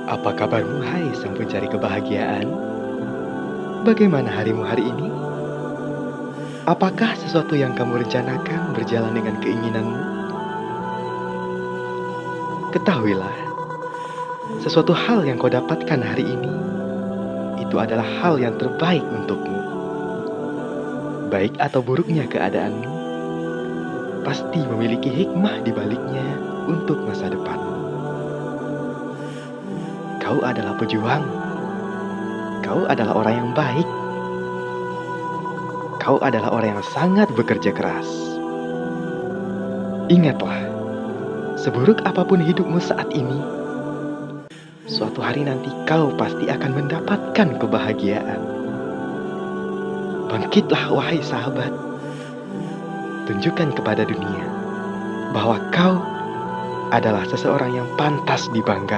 Apa kabarmu, hai sang pencari kebahagiaan? Bagaimana harimu hari ini? Apakah sesuatu yang kamu rencanakan berjalan dengan keinginanmu? Ketahuilah, sesuatu hal yang kau dapatkan hari ini, itu adalah hal yang terbaik untukmu. Baik atau buruknya keadaanmu, pasti memiliki hikmah di baliknya untuk masa depanmu. Kau adalah pejuang. Kau adalah orang yang baik. Kau adalah orang yang sangat bekerja keras. Ingatlah, seburuk apapun hidupmu saat ini, suatu hari nanti kau pasti akan mendapatkan kebahagiaan. Bangkitlah, wahai sahabat. Tunjukkan kepada dunia bahwa kau adalah seseorang yang pantas dibanggakan.